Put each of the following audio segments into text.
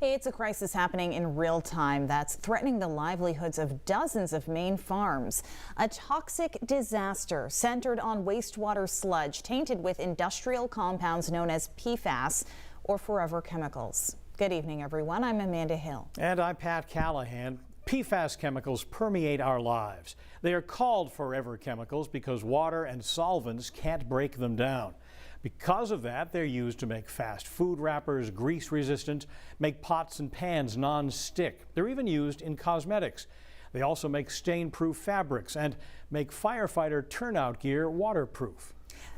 It's a crisis happening in real time that's threatening the livelihoods of dozens of Maine farms. A toxic disaster centered on wastewater sludge tainted with industrial compounds known as PFAS, or forever chemicals. Good evening, everyone. I'm Amanda Hill. And I'm Pat Callahan. PFAS chemicals permeate our lives. They are called forever chemicals because water and solvents can't break them down. Because of that, they're used to make fast food wrappers grease resistant, make pots and pans non-stick. They're even used in cosmetics. They also make stain-proof fabrics and make firefighter turnout gear waterproof.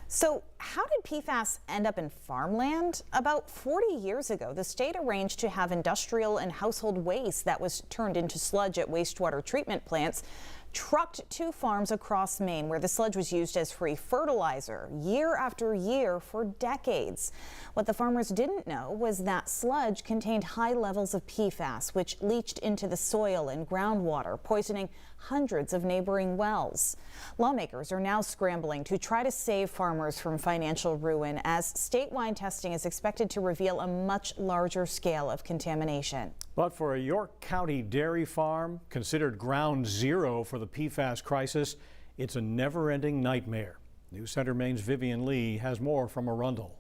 So how did PFAS end up in farmland? About 40 years ago, the state arranged to have industrial and household waste that was turned into sludge at wastewater treatment plants trucked to farms across Maine, where the sludge was used as free fertilizer year after year for decades. What the farmers didn't know was that sludge contained high levels of PFAS, which leached into the soil and groundwater, poisoning hundreds of neighboring wells. Lawmakers are now scrambling to try to save farmers from financial ruin, as statewide testing is expected to reveal a much larger scale of contamination. But for a York County dairy farm, considered ground zero for the PFAS crisis, it's a never-ending nightmare. News Center Maine's Vivian Lee has more from Arundel.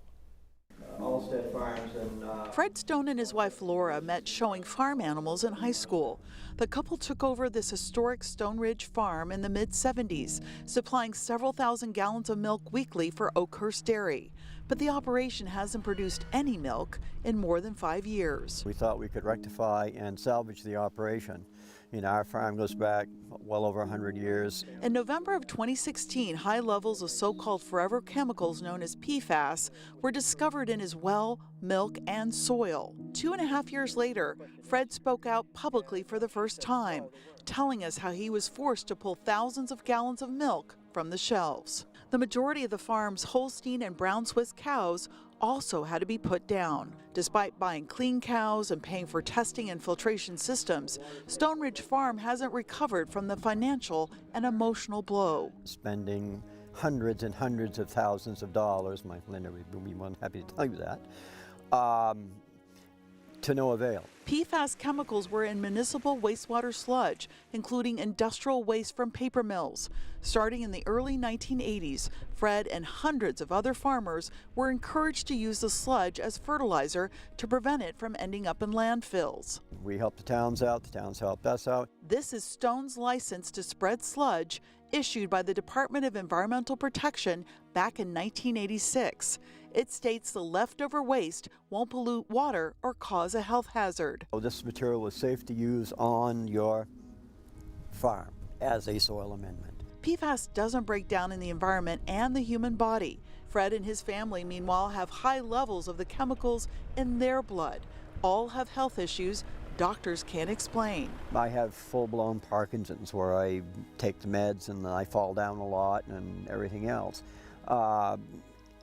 Fred Stone and his wife Laura met showing farm animals in high school. The couple took over this historic Stone Ridge farm in the mid-70s, supplying several thousand gallons of milk weekly for Oakhurst Dairy. But the operation hasn't produced any milk in more than 5 years. We thought we could rectify and salvage the operation. You know, our farm goes back well over 100 years. In November of 2016, high levels of so-called forever chemicals known as PFAS were discovered in his well, milk, and soil. 2.5 years later, Fred spoke out publicly for the first time, telling us how he was forced to pull thousands of gallons of milk from the shelves. The majority of the farm's Holstein and Brown Swiss cows also had to be put down. Despite buying clean cows and paying for testing and filtration systems, Stone Ridge Farm hasn't recovered from the financial and emotional blow. Spending hundreds and hundreds of thousands of dollars, my Linda would be more than happy to tell you that, to no avail. PFAS chemicals were in municipal wastewater sludge, including industrial waste from paper mills. Starting in the early 1980s, Fred and hundreds of other farmers were encouraged to use the sludge as fertilizer to prevent it from ending up in landfills. We helped the towns out, the towns helped us out. This is Stone's license to spread sludge, issued by the Department of Environmental Protection back in 1986. It states the leftover waste won't pollute water or cause a health hazard. This material is safe to use on your farm as a soil amendment. PFAS doesn't break down in the environment and the human body. Fred and his family, meanwhile, have high levels of the chemicals in their blood. All have health issues doctors can't explain. I have full-blown Parkinson's, where I take the meds and I fall down a lot and everything else.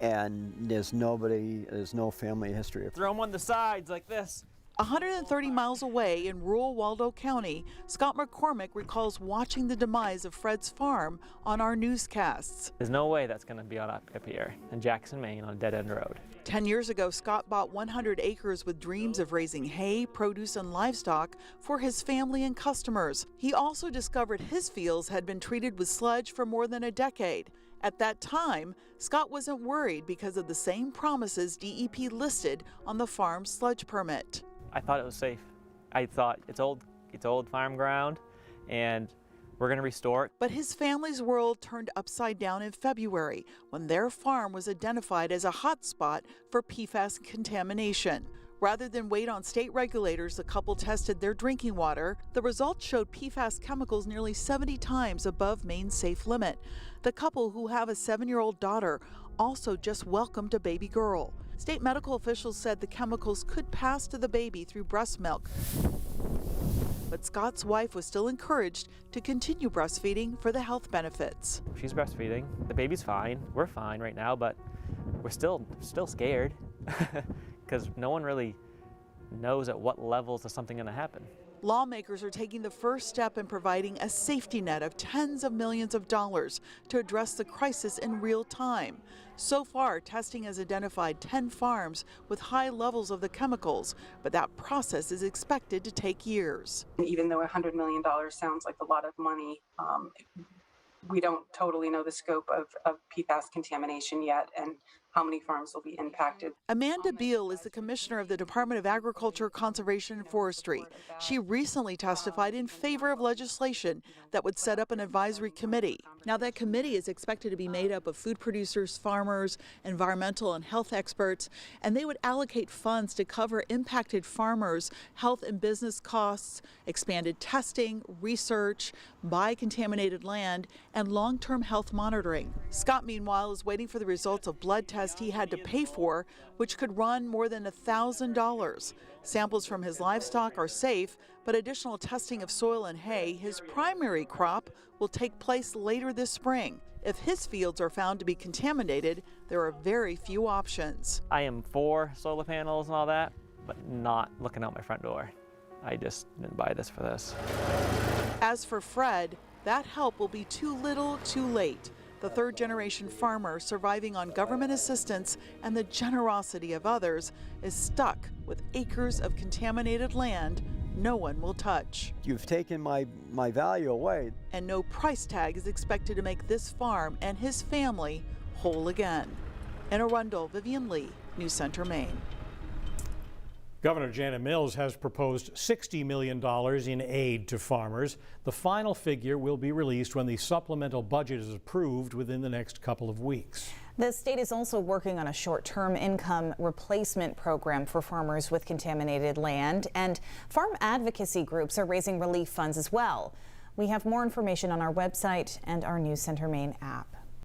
And there's no family history. Throw them on the sides like this. 130 miles away in rural Waldo County, Scott McCormick recalls watching the demise of Fred's farm on our newscasts. There's no way that's going to be up here in Jackson, Maine on a dead-end road. 10 years ago, Scott bought 100 acres with dreams of raising hay, produce, and livestock for his family and customers. He also discovered his fields had been treated with sludge for more than a decade. At that time, Scott wasn't worried because of the same promises DEP listed on the farm's sludge permit. I thought it was safe. I thought it's old farm ground and we're going to restore it. But his family's world turned upside down in February when their farm was identified as a hot spot for PFAS contamination. Rather than wait on state regulators, the couple tested their drinking water. The results showed PFAS chemicals nearly 70 times above Maine's safe limit. The couple, who have a 7-year-old daughter, also just welcomed a baby girl. State medical officials said the chemicals could pass to the baby through breast milk. But Scott's wife was still encouraged to continue breastfeeding for the health benefits. She's breastfeeding. The baby's fine. We're fine right now, but we're still scared because no one really knows at what levels is something going to happen. Lawmakers are taking the first step in providing a safety net of tens of millions of dollars to address the crisis in real time. So far, testing has identified 10 farms with high levels of the chemicals, but that process is expected to take years. Even though $100 million sounds like a lot of money, we don't totally know the scope of PFAS contamination yet and how many farms will be impacted. Amanda Beal is the commissioner of the Department of Agriculture, Conservation and Forestry. She recently testified in favor of legislation that would set up an advisory committee. Now that committee is expected to be made up of food producers, farmers, environmental and health experts, and they would allocate funds to cover impacted farmers' health and business costs, expanded testing, research, buy contaminated land, and long-term health monitoring. Scott, meanwhile, is waiting for the results of blood tests he had to pay for, which could run more than $1,000. Samples from his livestock are safe, but additional testing of soil and hay, his primary crop, will take place later this spring. If his fields are found to be contaminated, there are very few options. I am for solar panels and all that, but not looking out my front door. I just didn't buy this for this. As for Fred, that help will be too little, too late. The third-generation farmer surviving on government assistance and the generosity of others is stuck with acres of contaminated land no one will touch. You've taken my value away. And no price tag is expected to make this farm and his family whole again. In Arundel, Vivian Lee, News Center, Maine. Governor Janet Mills has proposed $60 million in aid to farmers. The final figure will be released when the supplemental budget is approved within the next couple of weeks. The state is also working on a short-term income replacement program for farmers with contaminated land, and farm advocacy groups are raising relief funds as well. We have more information on our website and our News Center Maine app.